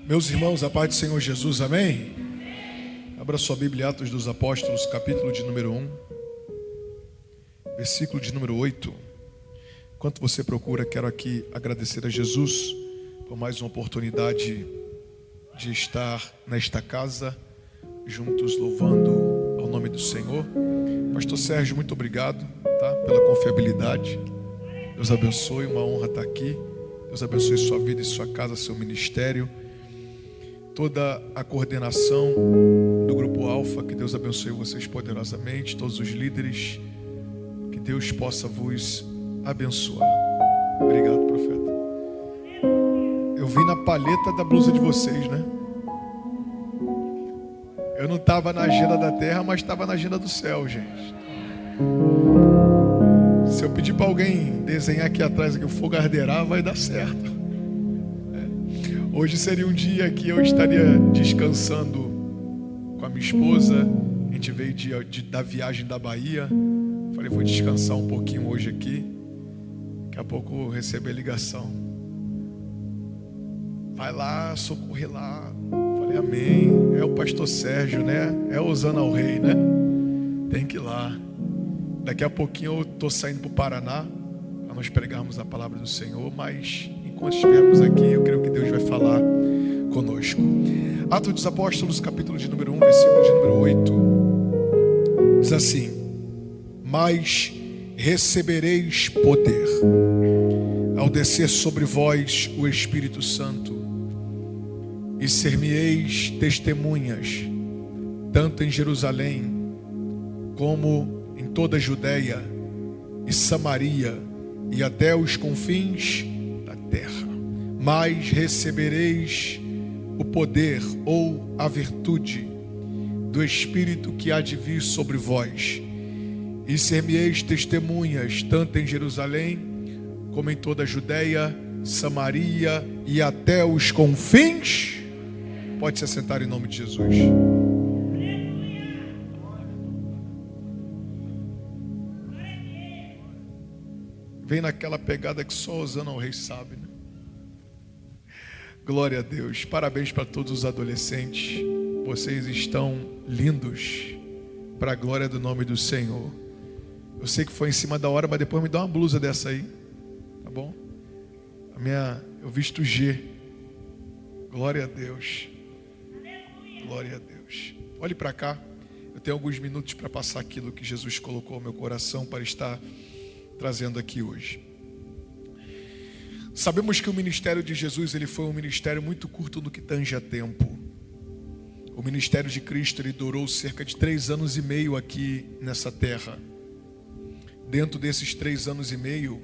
Meus irmãos, a paz do Senhor Jesus, amém? Abra sua Bíblia, Atos dos Apóstolos, capítulo de número 1, versículo de número 8. Enquanto você procura, quero aqui agradecer a Jesus por mais uma oportunidade de estar nesta casa, juntos louvando ao nome do Senhor. Pastor Sérgio, muito obrigado, tá? Pela confiabilidade. Deus abençoe, uma honra estar aqui. Deus abençoe sua vida e sua casa, seu ministério. Toda a coordenação do Grupo Alfa, que Deus abençoe vocês poderosamente, todos os líderes, que Deus possa vos abençoar. Obrigado, profeta. Eu vi na palheta da blusa de vocês, né? Eu não estava na agenda da terra, mas estava na agenda do céu, gente. Se eu pedir para alguém desenhar aqui atrás que o fogo arderá, vai dar certo. Hoje seria um dia que eu estaria descansando com a minha esposa. A gente veio da viagem da Bahia. Falei, vou descansar um pouquinho hoje aqui. Daqui a pouco eu recebi a ligação. Vai lá, socorrer lá. Falei, amém. É o pastor Sérgio, né? É Osana ao Rei, né? Tem que ir lá. Daqui a pouquinho eu estou saindo para o Paraná, para nós pregarmos a palavra do Senhor, mas enquanto estivermos aqui, eu creio que Deus vai falar conosco. Atos dos Apóstolos, capítulo de número 1, versículo de número 8, diz assim: mas recebereis poder, ao descer sobre vós o Espírito Santo, e ser-me-eis testemunhas, tanto em Jerusalém, como em toda a Judeia e Samaria, e até os confins da terra. Mas recebereis o poder ou a virtude do Espírito que há de vir sobre vós, e ser-me-eis testemunhas, tanto em Jerusalém, como em toda a Judeia, Samaria e até os confins. Pode se assentar em nome de Jesus. Vem naquela pegada que só Osana ao Rei sabe, né? Glória a Deus. Parabéns para todos os adolescentes. Vocês estão lindos para a glória do nome do Senhor. Eu sei que foi em cima da hora, mas depois me dá uma blusa dessa aí, tá bom? Eu visto G. Glória a Deus. Glória a Deus. Olhe para cá. Eu tenho alguns minutos para passar aquilo que Jesus colocou no meu coração para estar trazendo aqui hoje. Sabemos que o ministério de Jesus, ele foi um ministério muito curto no que tange a tempo. O ministério de Cristo, ele durou cerca de 3 anos e meio aqui nessa terra. Dentro desses 3 anos e meio,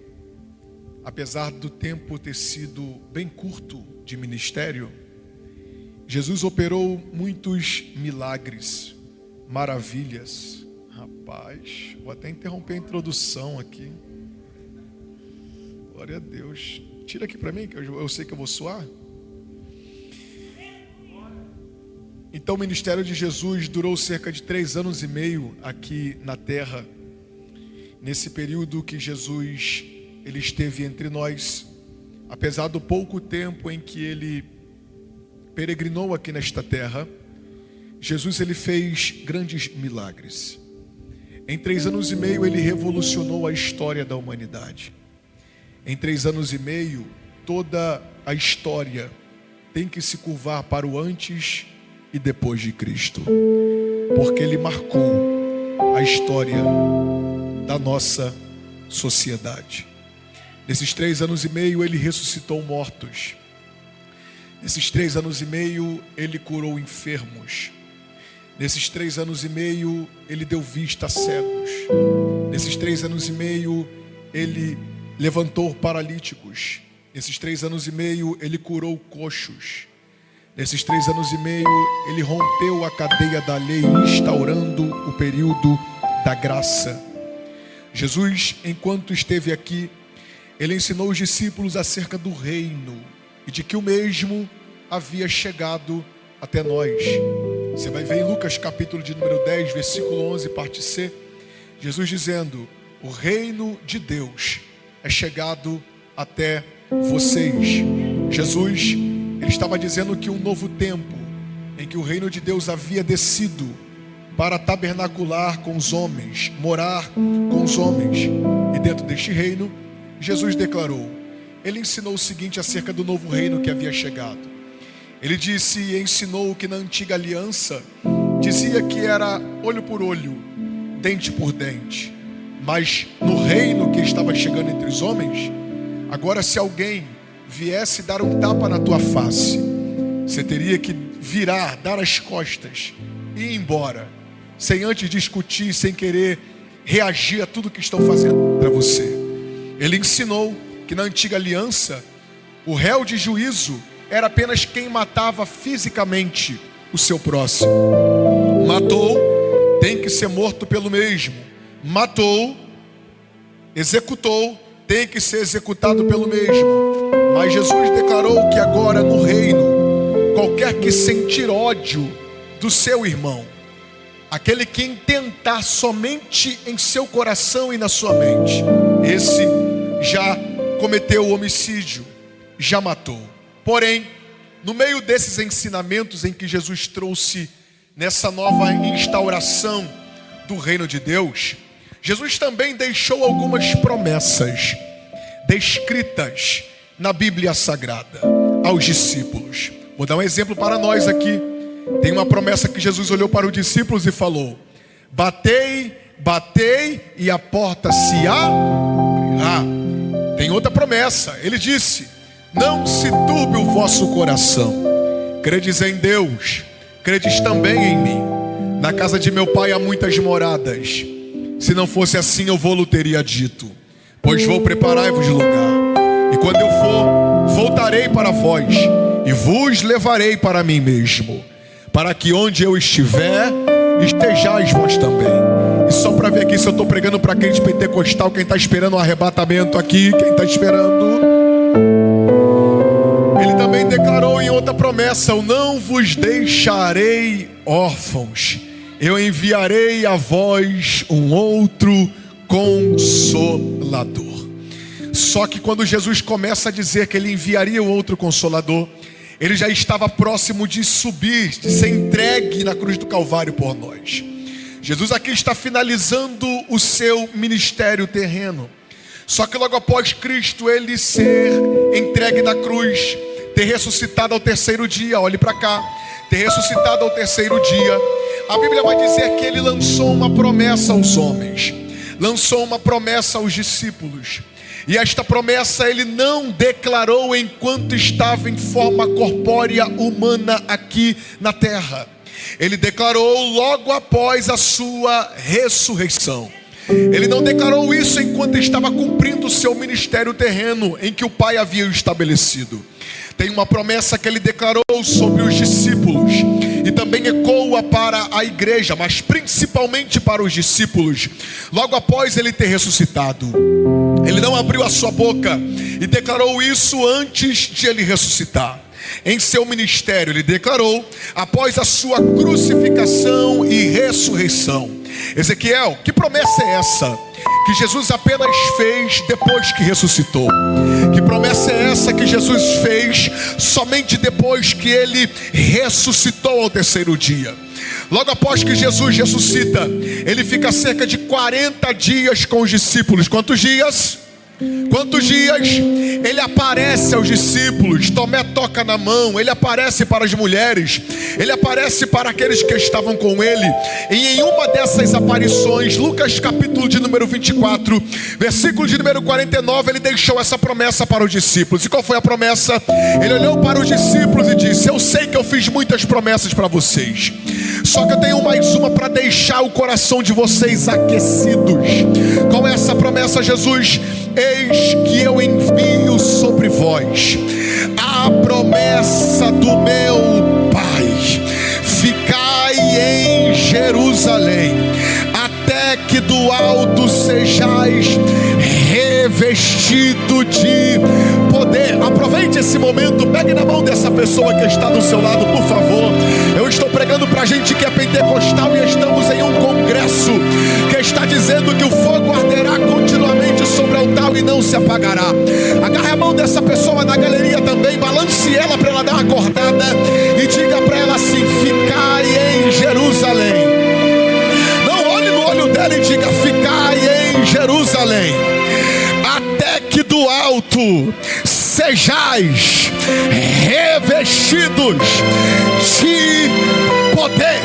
apesar do tempo ter sido bem curto de ministério, Jesus operou muitos milagres, maravilhas. Rapaz, vou até interromper a introdução aqui. Glória a Deus. Tira aqui para mim, que eu sei que eu vou suar. Então o ministério de Jesus durou cerca de 3 anos e meio aqui na terra. Nesse período que Jesus ele esteve entre nós, apesar do pouco tempo em que ele peregrinou aqui nesta terra, Jesus ele fez grandes milagres. Em 3 anos e meio ele revolucionou a história da humanidade. Em 3 anos e meio, toda a história tem que se curvar para o antes e depois de Cristo, porque ele marcou a história da nossa sociedade. Nesses 3 anos e meio ele ressuscitou mortos. Nesses 3 anos e meio ele curou enfermos. Nesses 3 anos e meio ele deu vista a cegos. Nesses 3 anos e meio ele levantou paralíticos. Nesses 3 anos e meio ele curou coxos. Nesses 3 anos e meio ele rompeu a cadeia da lei, instaurando o período da graça. Jesus, enquanto esteve aqui, ele ensinou os discípulos acerca do reino e de que o mesmo havia chegado até nós. Você vai ver em Lucas capítulo de número 10, versículo 11, parte C, Jesus dizendo: o reino de Deus é chegado até vocês. Jesus Ele estava dizendo que um novo tempo, em que o reino de Deus havia descido para tabernacular com os homens, morar com os homens. E dentro deste reino, Jesus declarou, ele ensinou o seguinte acerca do novo reino que havia chegado. Ele disse e ensinou que na antiga aliança dizia que era olho por olho, dente por dente. Mas no reino que estava chegando entre os homens, agora se alguém viesse dar um tapa na tua face, você teria que virar, dar as costas e ir embora, sem antes discutir, sem querer reagir a tudo que estão fazendo para você. Ele ensinou que na antiga aliança, o réu de juízo era apenas quem matava fisicamente o seu próximo. Matou, tem que ser morto pelo mesmo. Matou, executou, tem que ser executado pelo mesmo. Mas Jesus declarou que agora no reino, qualquer que sentir ódio do seu irmão, aquele que intentar somente em seu coração e na sua mente, esse já cometeu o homicídio, já matou. Porém, no meio desses ensinamentos em que Jesus trouxe nessa nova instauração do reino de Deus, Jesus também deixou algumas promessas descritas na Bíblia Sagrada aos discípulos. Vou dar um exemplo para nós aqui. Tem uma promessa que Jesus olhou para os discípulos e falou: batei, batei e a porta se abrirá. Tem outra promessa, ele disse: não se turbe o vosso coração, credes em Deus, credes também em mim. Na casa de meu pai há muitas moradas, se não fosse assim eu vou-lo teria dito, pois vou preparar-vos lugar. E quando eu for, voltarei para vós e vos levarei para mim mesmo, para que onde eu estiver, estejais vós também. E só para ver aqui se eu estou pregando para crente pentecostal, quem está esperando o arrebatamento aqui, quem está esperando. Ele também declarou em outra promessa: eu não vos deixarei órfãos, eu enviarei a vós um outro consolador. Só que quando Jesus começa a dizer que ele enviaria o outro consolador, ele já estava próximo de subir, de ser entregue na cruz do Calvário por nós. Jesus aqui está finalizando o seu ministério terreno. Só que logo após Cristo ele ser entregue na cruz, ter ressuscitado ao terceiro dia, olhe para cá, ter ressuscitado ao terceiro dia, a Bíblia vai dizer que ele lançou uma promessa aos homens, lançou uma promessa aos discípulos. E esta promessa ele não declarou enquanto estava em forma corpórea humana aqui na terra. Ele declarou logo após a sua ressurreição. Ele não declarou isso enquanto estava cumprindo o seu ministério terreno, em que o Pai havia estabelecido. Tem uma promessa que ele declarou sobre os discípulos, e também ecoa para a igreja, mas principalmente para os discípulos, logo após ele ter ressuscitado. Ele não abriu a sua boca e declarou isso antes de ele ressuscitar. Em seu ministério ele declarou após a sua crucificação e ressurreição. Ezequiel, que promessa é essa que Jesus apenas fez depois que ressuscitou? Que promessa é essa que Jesus fez somente depois que ele ressuscitou ao terceiro dia? Logo após que Jesus ressuscita, ele fica cerca de 40 dias com os discípulos. Quantos dias? Quantos dias? Ele aparece aos discípulos, Tomé toca na mão, ele aparece para as mulheres, ele aparece para aqueles que estavam com ele. E em uma dessas aparições, Lucas capítulo de número 24, versículo de número 49, ele deixou essa promessa para os discípulos. E qual foi a promessa? Ele olhou para os discípulos e disse: eu sei que eu fiz muitas promessas para vocês, só que eu tenho mais uma para deixar o coração de vocês aquecidos. Qual é essa promessa, Jesus? Eis que eu envio sobre vós a promessa do meu Pai. Ficai em Jerusalém, até que do alto sejais revestido de poder. Aproveite esse momento, pegue na mão dessa pessoa que está do seu lado, por favor. Eu estou pregando para gente que é pentecostal e estamos em um congresso que está dizendo que o fogo arderá continuamente sobre o altar e não se apagará. Agarre a mão dessa pessoa na galeria também, balance ela para ela dar uma acordada e diga para ela assim: ficai em Jerusalém. Não olhe no olho dela e diga: ficai em Jerusalém, até que do alto sejais revestidos de poder.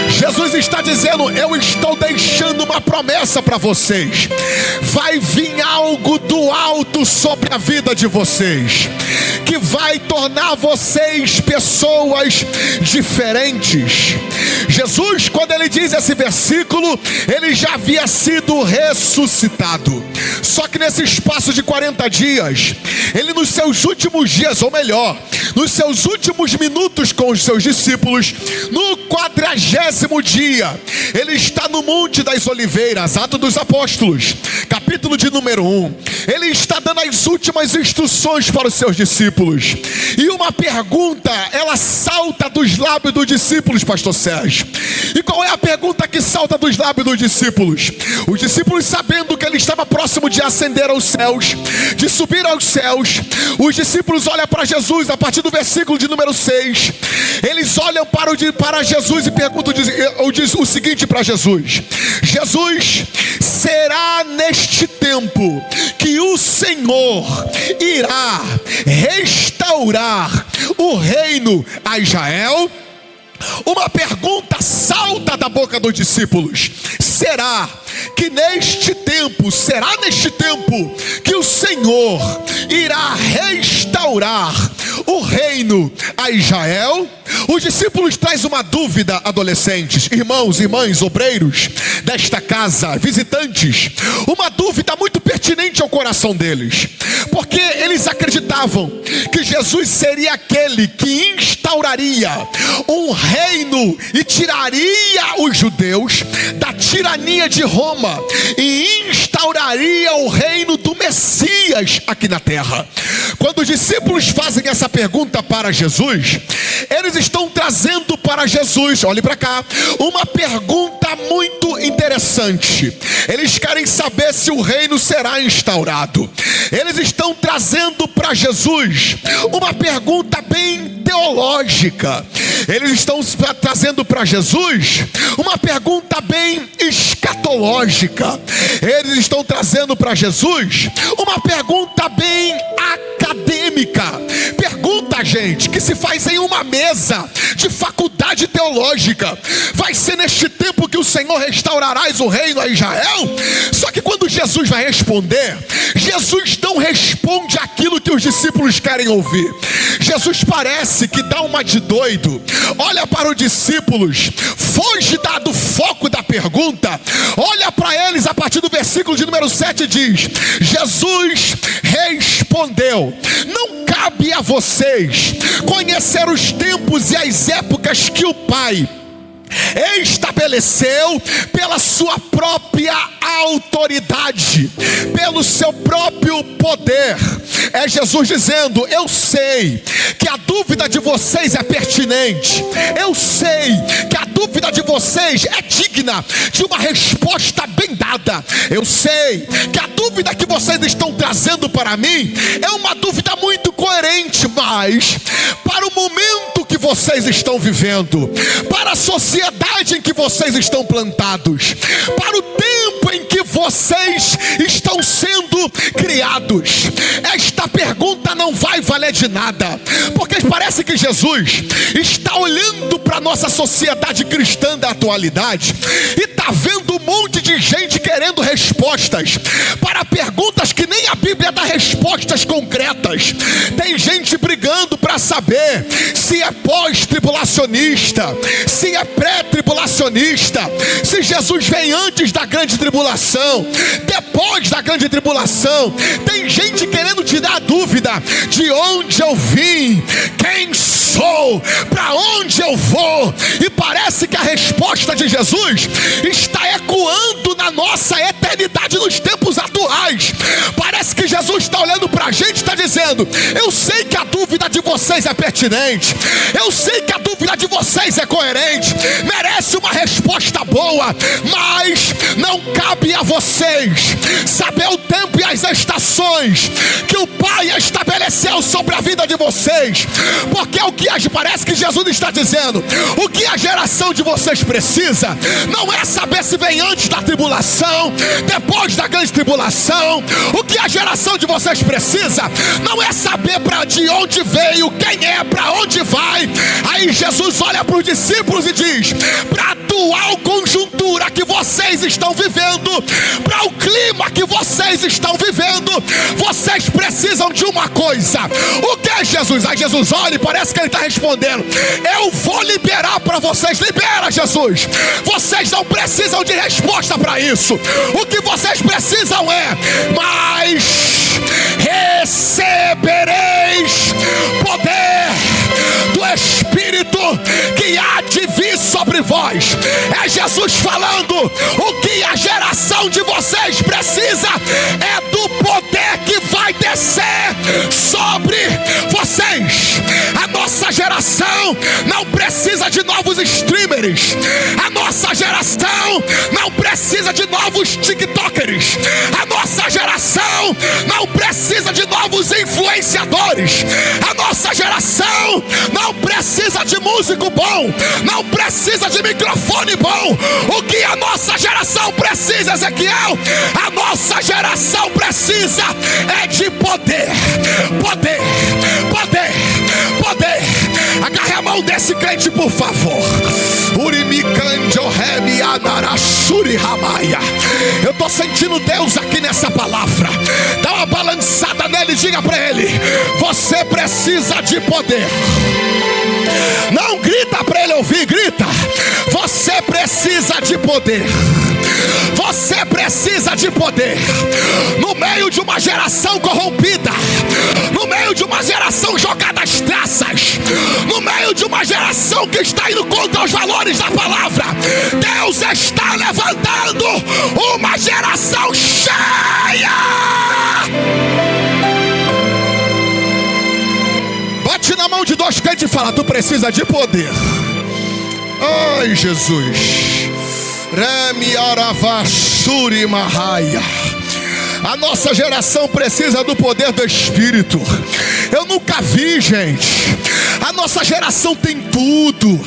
Jesus está dizendo: eu estou deixando uma promessa para vocês. Vai vir algo do alto sobre a vida de vocês, que vai tornar vocês pessoas diferentes. Jesus, quando ele diz esse versículo, ele já havia sido ressuscitado. Só que nesse espaço de 40 dias, ele nos seus últimos dias, ou melhor, nos seus últimos minutos com os seus discípulos, no 40º dia, ele está no Monte das Oliveiras, Atos dos Apóstolos, capítulo de número 1. Ele está dando as últimas instruções para os seus discípulos. E uma pergunta, ela salta dos lábios dos discípulos, pastor Sérgio. E qual é a pergunta que salta dos lábios dos discípulos? Os discípulos, sabendo que ele estava próximo de ascender aos céus, de subir aos céus, os discípulos olham para Jesus, a partir do versículo de número 6. Eles olham para Jesus e perguntam o seguinte para Jesus: Jesus, será neste tempo que o Senhor irá restaurar o reino a Israel? Uma pergunta salta da boca dos discípulos: será neste tempo que o Senhor irá restaurar o reino a Israel? Os discípulos trazem uma dúvida, adolescentes, irmãos, irmãs, obreiros desta casa, visitantes, uma dúvida muito pertinente ao coração deles, porque eles acreditavam que Jesus seria aquele que instauraria um reino e tiraria os judeus da tirania de Roma e instauraria o reino do Messias aqui na terra. Quando os discípulos fazem essa pergunta para Jesus, eles estão trazendo para Jesus, olhe para cá, uma pergunta muito interessante. Eles querem saber se o reino será instaurado. Eles estão trazendo para Jesus uma pergunta bem teológica. Eles estão trazendo para Jesus uma pergunta bem escatológica. Eles estão trazendo para Jesus uma pergunta bem acadêmica. Pergunta, gente, que se faz em uma mesa de faculdade teológica. Vai ser neste tempo que o Senhor restaurarás o reino a Israel? Só que quando Jesus vai responder, Jesus não responde aquilo que os discípulos querem ouvir. Jesus parece que dá uma de doido, olha para os discípulos, foge do foco da pergunta, olha para eles a partir do versículo de número 7 e diz: Jesus respondeu: não cabe a vocês conhecer os tempos e as épocas que o Pai estabeleceu pela sua própria autoridade, pelo seu próprio poder. É Jesus dizendo: eu sei que a dúvida de vocês é pertinente, eu sei que a dúvida de vocês é digna de uma resposta bem dada, eu sei que a dúvida que vocês estão trazendo para mim é uma dúvida muito coerente, mas para o momento que vocês estão vivendo, para a sociedade em que vocês estão plantados, para o tempo em que vocês estão sendo criados, esta pergunta não vai valer de nada, porque parece que Jesus está olhando para a nossa sociedade cristã da atualidade e está vendo um monte de gente querendo respostas para perguntas que nem a Bíblia dá respostas concretas. Tem gente brigando para saber se é pós-tribulacionista, se é pré-tribulacionista, se Jesus vem antes da grande tribulação, depois da grande tribulação. Tem gente querendo tirar a dúvida de onde eu vim, quem sou, para onde eu vou. E parece que a resposta de Jesus está ecoando na nossa eternidade nos tempos atuais. Parece parece que Jesus está olhando para a gente e está dizendo: eu sei que a dúvida de vocês é pertinente, eu sei que a dúvida de vocês é coerente, merece uma resposta boa, mas não cabe a vocês saber o tempo e as estações que o Pai estabeleceu sobre a vida de vocês, porque o que parece que Jesus está dizendo: o que a geração de vocês precisa não é saber se vem antes da tribulação, depois da grande tribulação. O que a geração de vocês precisa não é saber para de onde veio, quem é, para onde vai. Aí Jesus olha para os discípulos e diz: para a atual conjuntura que vocês estão vivendo, para o clima que vocês estão vivendo, vocês precisam de uma coisa. O que é, Jesus? Aí Jesus olha e parece que ele está respondendo: eu vou liberar para vocês. Libera, Jesus. Vocês não precisam de resposta para isso. O que vocês precisam é: mas recebereis poder do Espírito que há de vir sobre vós. É Jesus falando: o que a geração de vocês precisa é do poder que vai descer sobre vocês. A nossa geração não precisa de novos streamers, a nossa geração não precisa de novos tiktokers, a nossa geração não precisa de novos influenciadores, a nossa geração não precisa de músico bom, não precisa de microfone bom. O que a nossa geração precisa, Ezequiel? A nossa geração precisa é de poder, poder, poder, poder. Agarre a mão desse crente, por favor. Eu estou sentindo Deus aqui nessa palavra. Dá uma balançada nele e diga para ele: você precisa de poder. Não grita para ele ouvir, grita: você precisa de poder. Você precisa de poder. No meio de uma geração corrompida, no meio de uma geração jogada às traças, no meio de uma geração que está indo contra os valores da palavra, Deus está levantando uma geração cheia. Bate na mão de dois crentes e fala: tu precisa de poder. Ai, Jesus. Remi Aravasuri Mahaya. A nossa geração precisa do poder do Espírito. Eu nunca vi, gente. A nossa geração tem tudo.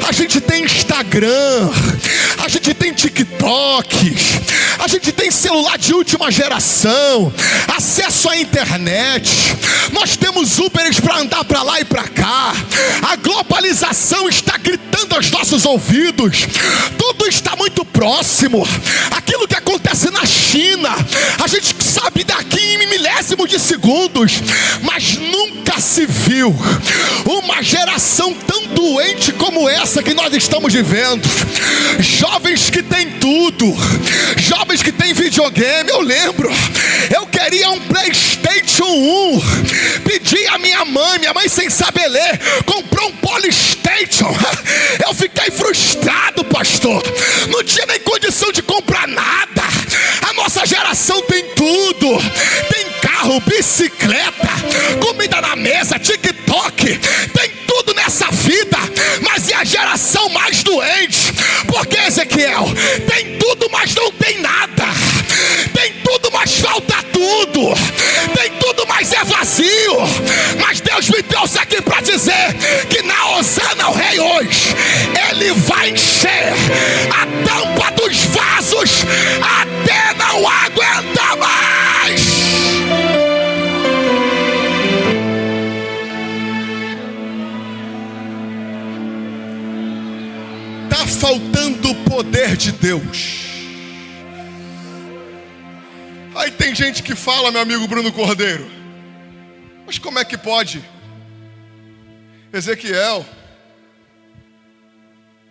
A gente tem Instagram, a gente tem TikTok, a gente tem celular de última geração, acesso à internet. Nós temos Uberes para andar para lá e para cá. A globalização está gritando aos nossos ouvidos. Tudo está muito próximo. Aquilo que acontece na China, a gente sabe daqui em milésimos de segundos. Mas nunca se viu uma geração tão doente como essa que nós estamos vivendo. Jovens que têm tudo, jovens que têm videogame. Eu lembro, eu queria um PlayStation 1, pedi a minha mãe sem saber ler, comprou um Polystation. Eu fiquei frustrado, pastor. Não tinha nem condição de comprar nada. A nossa geração tem tudo, tem carro, bicicleta, comida na mesa, TikTok, tem tudo nessa vida. Mas e a geração mais doente? Porque, Ezequiel, tem tudo, mas não tem nada. Tem tudo, mas falta tudo. Tem tudo, mas é vazio. Mas Deus me trouxe aqui para dizer que na Hosana ao Rei hoje, Ele vai encher a tampa dos vasos até não aguentar mais. Está faltando o poder de Deus. Aí tem gente que fala, meu amigo Bruno Cordeiro: mas como é que pode? Ezequiel,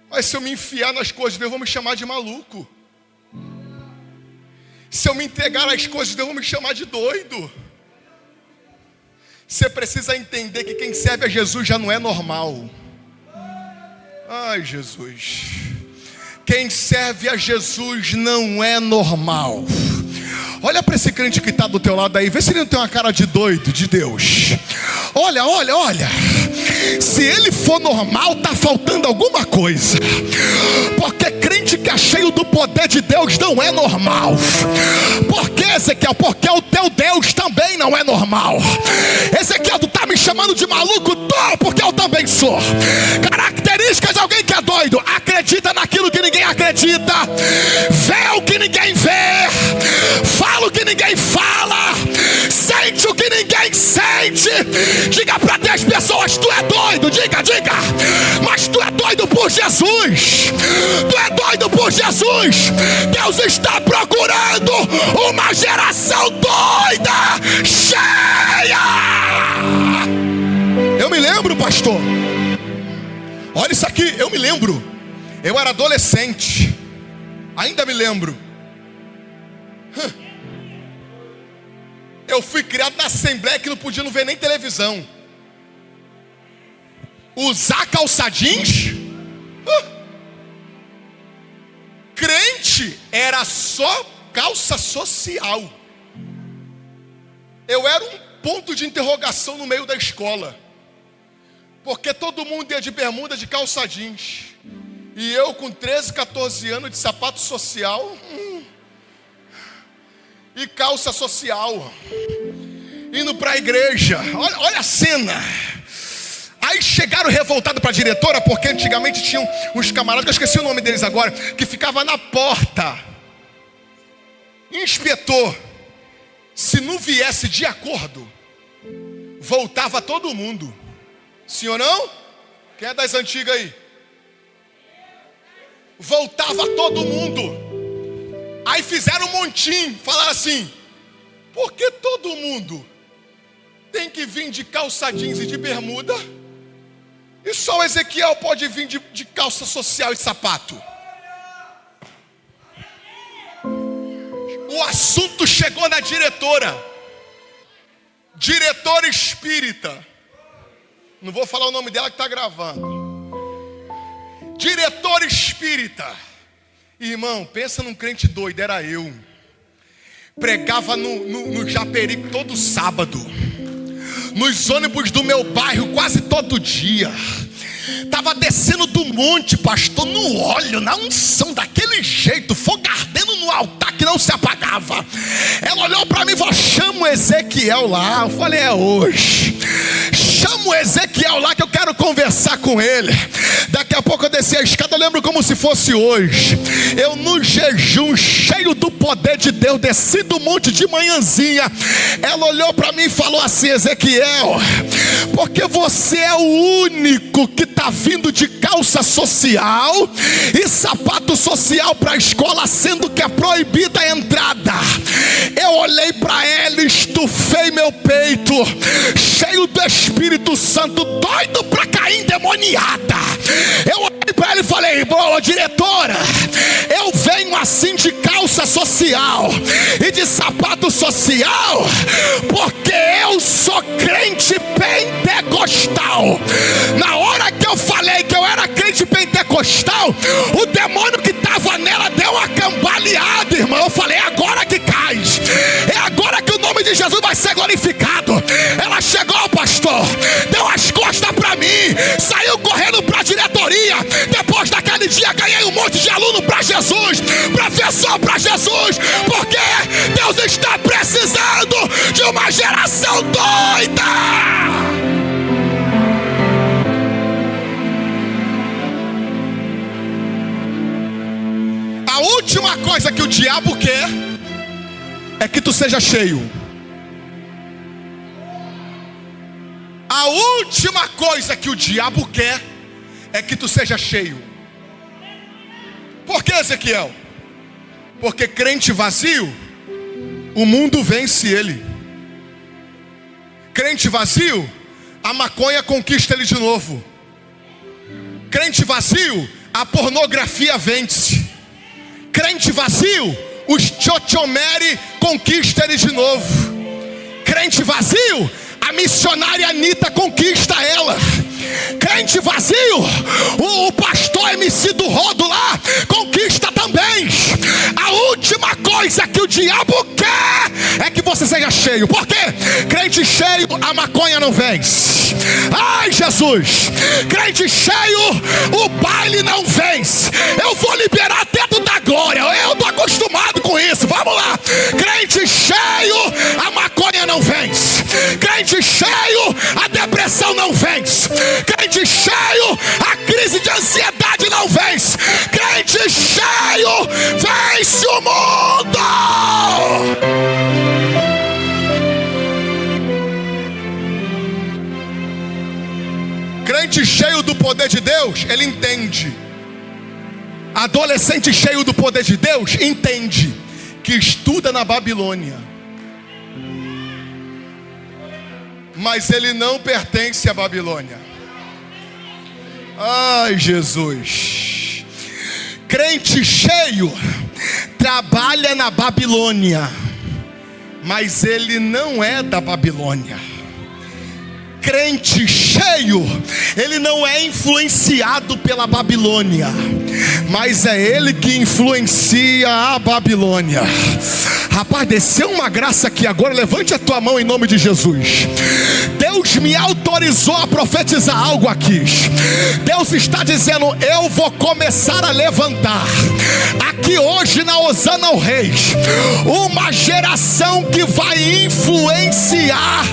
mas se eu me enfiar nas coisas de Deus, vão me chamar de maluco. Se eu me entregar às coisas de Deus, vão me chamar de doido. Você precisa entender que quem serve a Jesus já não é normal. Ai, Jesus. Quem serve a Jesus não é normal. Olha para esse crente que está do teu lado aí, vê se ele não tem uma cara de doido de Deus. Olha. Se ele for normal, está faltando alguma coisa. Porque crente que é cheio do poder de Deus não é normal. Por que, Ezequiel? Porque o teu Deus também não é normal. Ezequiel, tu está me chamando de maluco? Tô, porque eu também sou. Características de alguém que é doido: acredita naquilo que ninguém acredita, vê o que ninguém vê, fala o que ninguém fala, sente o que ninguém sente. Diga para 10 pessoas: tu é doido, diga, mas tu é doido por Jesus. Tu é doido por Jesus. Deus está procurando uma geração doida, cheia. Eu me lembro, pastor, olha isso aqui, eu me lembro. Eu era adolescente, ainda me lembro. Eu fui criado na Assembleia que não podia ver nem televisão. Usar calça jeans? Crente era só calça social. Eu era um ponto de interrogação no meio da escola, porque todo mundo ia de bermuda, de calça jeans, e eu com 13, 14 anos de sapato social e calça social, indo para a igreja. Olha a cena. Aí chegaram revoltados para a diretora, porque antigamente tinham uns camaradas, que eu esqueci o nome deles agora, que ficava na porta. Inspetor, se não viesse de acordo, voltava todo mundo. Sim ou não? Quem é das antigas aí? Voltava todo mundo. Aí fizeram um montinho, falaram assim: por que todo mundo tem que vir de calça jeans e de bermuda, e só o Ezequiel pode vir de calça social e sapato? O assunto chegou na diretora espírita. Não vou falar o nome dela que está gravando. Diretora espírita. Irmão, pensa num crente doido, era eu. Pregava no Japerico todo sábado, nos ônibus do meu bairro quase todo dia. Estava descendo do monte, pastor, no óleo, na unção, daquele jeito, fogo ardendo no altar que não se apagava. Ela olhou para mim e falou: chama o Ezequiel lá. Eu falei: é hoje. Chama o Ezequiel lá que eu quero conversar com ele. Daqui a pouco eu desci a escada, eu lembro como se fosse hoje. Eu no jejum, cheio do poder de Deus, desci do monte de manhãzinha. Ela olhou para mim e falou assim: Ezequiel, porque você é o único que está vindo de calça social e sapato social para a escola, sendo que é proibida a entrada. Eu olhei para ela, estufei meu peito, cheio do Espírito Santo, doido para cair endemoniada. Eu olhei para ela e falei: boa diretora, eu venho assim de calça social e de sapato social porque eu sou crente pentecostal. Na hora que eu falei que eu era crente pentecostal, o demônio que estava nela deu uma cambaleada, irmão. Eu falei: é agora que cai, é agora que o nome de Jesus vai ser glorificado. Ela chegou, pastor, deu as costas para mim, saiu correndo para a diretoria. Depois daquele dia ganhei um monte de aluno para Jesus, professor para Jesus, porque Deus está precisando de uma geração doida. A última coisa que o diabo quer é que tu seja cheio. A última coisa que o diabo quer é que tu seja cheio. Por que, Ezequiel? Porque crente vazio, o mundo vence ele. Crente vazio, a maconha conquista ele de novo. Crente vazio, a pornografia vence. Crente vazio, os chochomere conquista ele de novo. Crente vazio, a missionária Anitta conquista ela. Crente vazio, o pastor MC do Rodo lá conquista também. A última coisa que o diabo quer é que você seja cheio. Por quê? Crente cheio, a maconha não vence. Ai, Jesus! Crente cheio, o baile não vence. Eu vou liberar dentro da glória. Eu tô acostumado com isso. Vamos lá. Crente cheio, a maconha não vence. Crente cheio, a depressão não vence. Crente cheio, a crise de ansiedade não vence. Crente cheio, vence o mundo. Crente cheio do poder de Deus, ele entende. Adolescente cheio do poder de Deus, entende que estuda na Babilônia, mas ele não pertence à Babilônia. Ai, Jesus. Crente cheio trabalha na Babilônia, mas ele não é da Babilônia. Crente cheio, ele não é influenciado pela Babilônia, mas é ele que influencia a Babilônia. Rapaz, desceu uma graça aqui agora. Levante a tua mão em nome de Jesus. Deus me autorizou a profetizar algo aqui. Deus está dizendo: eu vou começar a levantar aqui hoje na Hosana ao Rei uma geração que vai influenciar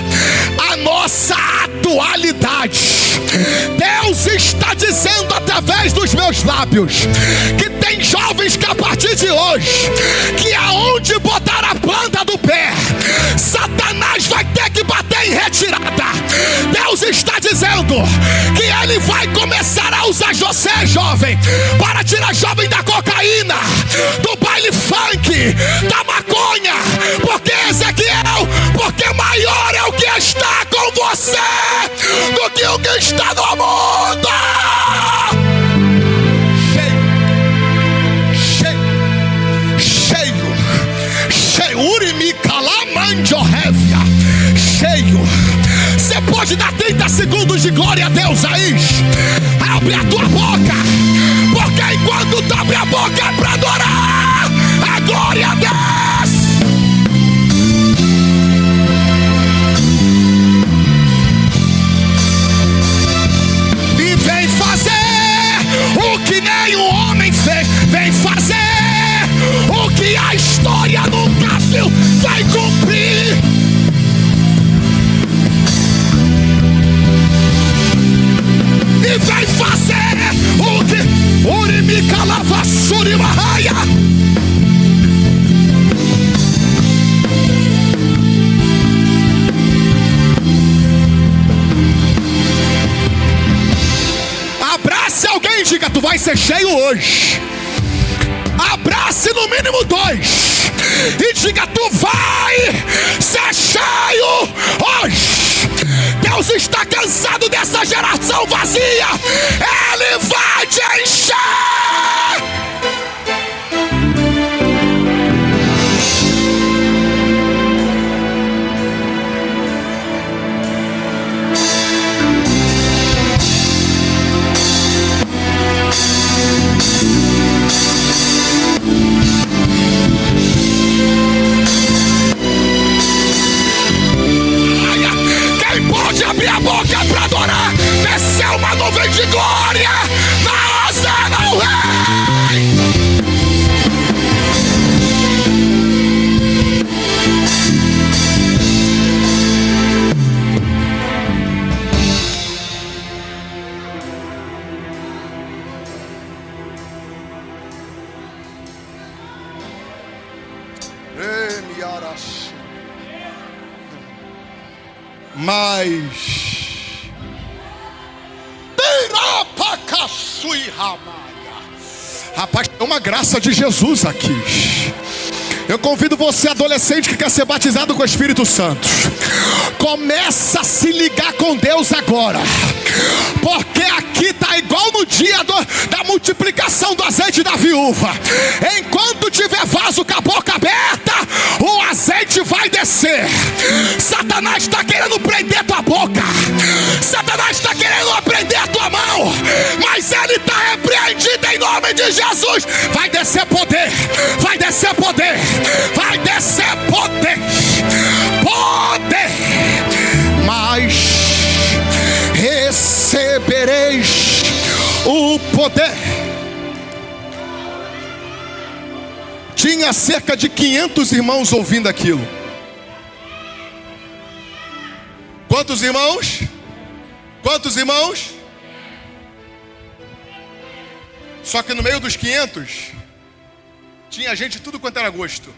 a nossa atualidade. Deus está dizendo através dos meus lábios que tem jovens que a partir de hoje, que aonde botar a planta do pé, Satanás vai ter que bater em retirada. Deus está dizendo que ele vai começar a usar você, jovem, para tirar jovem da cocaína, do baile funk, da maconha. Porque Ezequiel, porque maior é o que está com você do que o que está no mundo. Cheio, Urimi Kalamanjohevia. Cheio. Você pode dar 30 segundos de glória a Deus aí? Abre a tua boca, porque enquanto tu abre a boca é para adorar a glória a Deus. E vem fazer o que nenhum homem fez. Vem fazer o que a história nunca viu. Vai cumprir. E vai fazer o que Urimika Lavassuri Mahaya. Abrace alguém e diga: tu vai ser cheio hoje. Abrace no mínimo 2 e diga: tu vai ser cheio hoje. Deus está cansado dessa geração vazia. Ele vai te encher. Pode abrir a boca para adorar. Desceu uma nuvem de glória na Hosana ao Rei. Mas rapaz, tem uma graça de Jesus aqui. Eu convido você, adolescente que quer ser batizado com o Espírito Santo, começa a se ligar com Deus agora, porque aqui tá igual no dia da multiplicação do azeite da viúva. Enquanto tiver vaso com a boca aberta, o azeite azeite vai descer. Satanás está querendo prender tua boca, Satanás está querendo prender a tua mão, mas ele está repreendido em nome de Jesus. Vai descer poder, vai descer poder, vai descer poder, poder. Mas recebereis o poder. Tinha cerca de 500 irmãos ouvindo aquilo. Quantos irmãos? Quantos irmãos? Só que no meio dos 500 tinha gente de tudo quanto era gosto.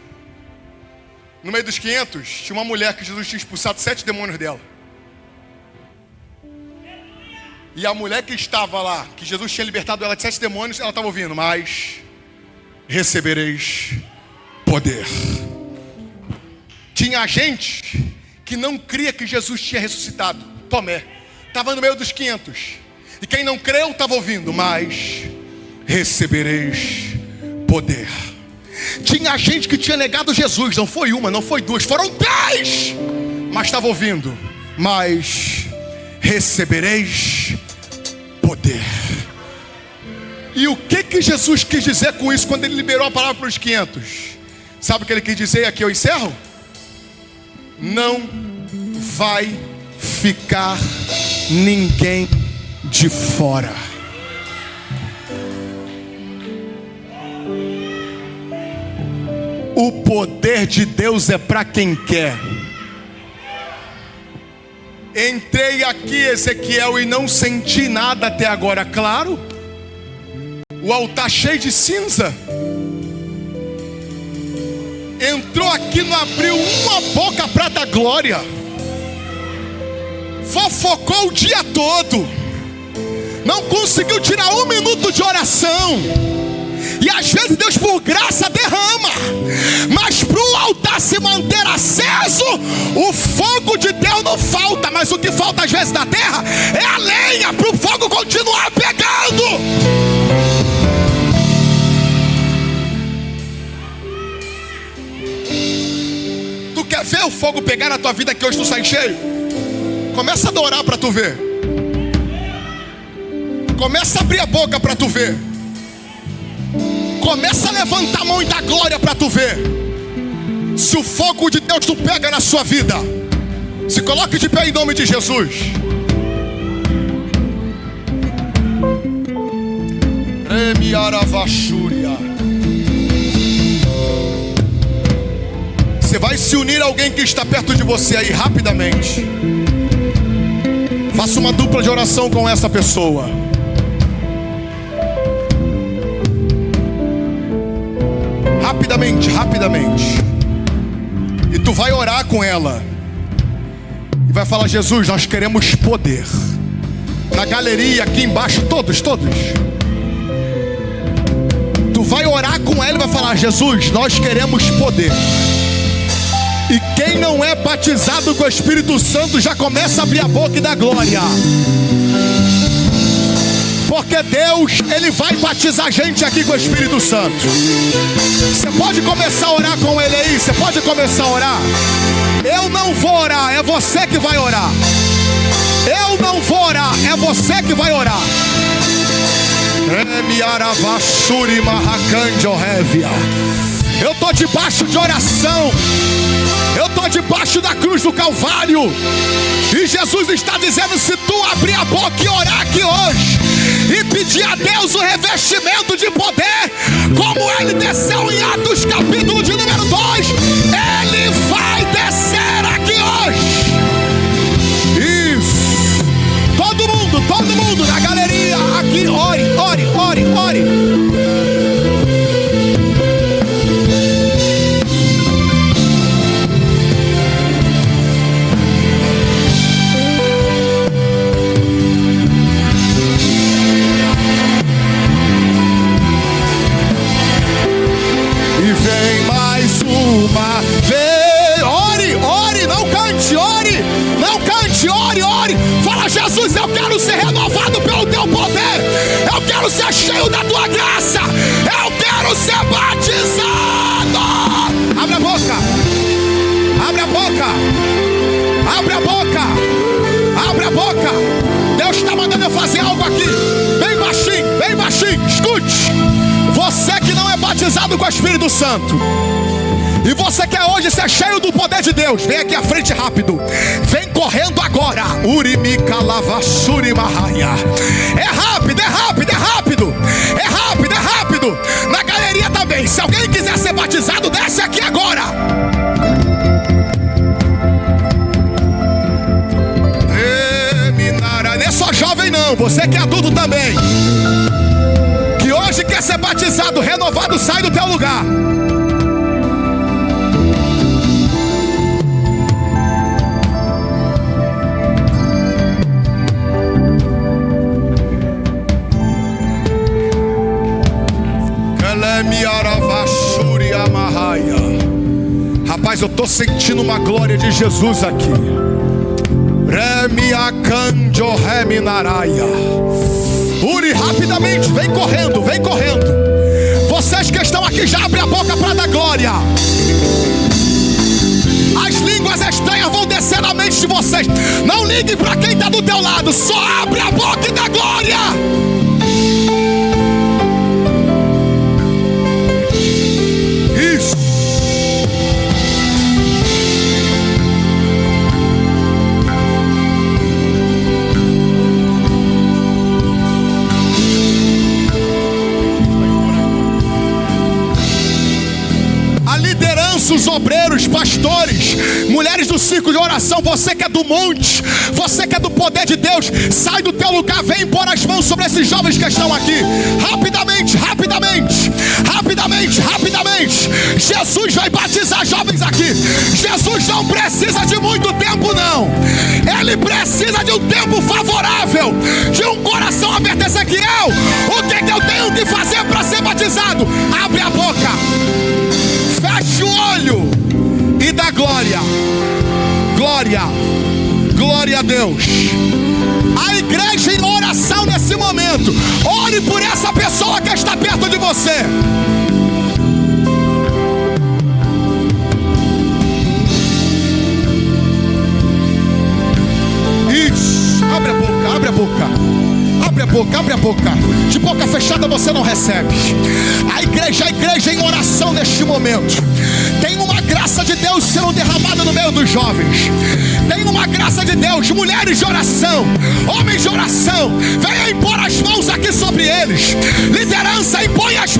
No meio dos 500 tinha uma mulher que Jesus tinha expulsado 7 demônios dela. E a mulher que estava lá, que Jesus tinha libertado ela de 7 demônios, ela estava ouvindo: mas recebereis poder. Tinha gente que não cria que Jesus tinha ressuscitado. Tomé estava no meio dos 500. E quem não creu estava ouvindo: mas recebereis poder. Tinha gente que tinha negado Jesus. Não foi uma, não foi duas, foram 10. Mas estava ouvindo: mas recebereis poder. E o que Jesus quis dizer com isso quando ele liberou a palavra para os 500? Sabe o que ele quis dizer? Aqui eu encerro. Não vai ficar ninguém de fora. O poder de Deus é para quem quer. Entrei aqui, Ezequiel, e não senti nada até agora. Claro, o altar cheio de cinza. Entrou aqui, não abriu uma boca para dar glória. Fofocou o dia todo. Não conseguiu tirar 1 minuto de oração. E às vezes Deus por graça derrama, mas para o altar se manter aceso, o fogo de Deus não falta. Mas o que falta às vezes na terra é a lenha para o fogo continuar pegando. Tu quer ver o fogo pegar na tua vida que hoje tu sai cheio? Começa a adorar para tu ver. Começa a abrir a boca para tu ver. Começa a levantar a mão e dar glória para tu ver. Se o fogo de Deus tu pega na sua vida, se coloque de pé em nome de Jesus. Você vai se unir a alguém que está perto de você aí rapidamente. Faça uma dupla de oração com essa pessoa. Rapidamente, rapidamente. E tu vai orar com ela. E vai falar: Jesus, nós queremos poder. Na galeria aqui embaixo, todos. Tu vai orar com ela e vai falar: Jesus, nós queremos poder. E quem não é batizado com o Espírito Santo já começa a abrir a boca e dar glória. Porque Deus, Ele vai batizar a gente aqui com o Espírito Santo. Você pode começar a orar com Ele aí. Você pode começar a orar. Eu não vou orar, é você que vai orar. Eu não vou orar, é você que vai orar. Eu estou debaixo de oração. Eu estou debaixo da cruz do Calvário. E Jesus está dizendo: se tu abrir a boca e orar aqui hoje e pedir a Deus o revestimento de poder, como Ele desceu em Atos capítulo de número 2, Ele vai descer aqui hoje. Isso. Todo mundo na galeria aqui, ore. Ore. Fala: Jesus, eu quero ser renovado pelo teu poder. Eu quero ser cheio da tua graça. Eu quero ser batizado. Abre a boca. boca. Abre a boca. Abre a boca. Deus está mandando eu fazer algo aqui. Bem baixinho, bem baixinho. Escute. Você que não é batizado com o Espírito Santo, e você quer hoje ser cheio do poder de Deus, vem aqui à frente rápido. Vem correndo agora. Urimika lavassuri mahaya. É rápido, é rápido, é rápido. É rápido, é rápido. Na galeria também. Se alguém quiser ser batizado, desce aqui agora. Não é só jovem não, você que é adulto também, que hoje quer ser batizado, renovado, sai do teu lugar. Rapaz, eu estou sentindo uma glória de Jesus aqui. Uri, rapidamente, vem correndo, vem correndo. Vocês que estão aqui, já abre a boca para dar glória. As línguas estranhas vão descer na mente de vocês. Não ligue para quem está do teu lado, só abre a boca e dá glória. Isso. Os obreiros, pastores, mulheres do círculo de oração, você que é do monte, você que é do poder de Deus, sai do teu lugar, vem pôr as mãos sobre esses jovens que estão aqui, rapidamente, rapidamente, rapidamente, rapidamente. Jesus vai batizar jovens aqui. Jesus não precisa de muito tempo não, Ele precisa de um tempo favorável, de um coração aberto. Ezequiel, o que eu tenho que fazer para ser batizado? Abre a boca, feche o olho e dá glória. Glória. Glória a Deus. A igreja em oração nesse momento. Ore por essa pessoa que está perto de você. Isso. Abre a boca, abre a boca. Abre a boca, abre a boca. De boca fechada você não recebe. A igreja em oração neste momento. Tem uma graça de Deus sendo derramada no meio dos jovens. Tem uma graça de Deus. Mulheres de oração, homens de oração, venha impor as mãos aqui sobre eles. Liderança, impõe as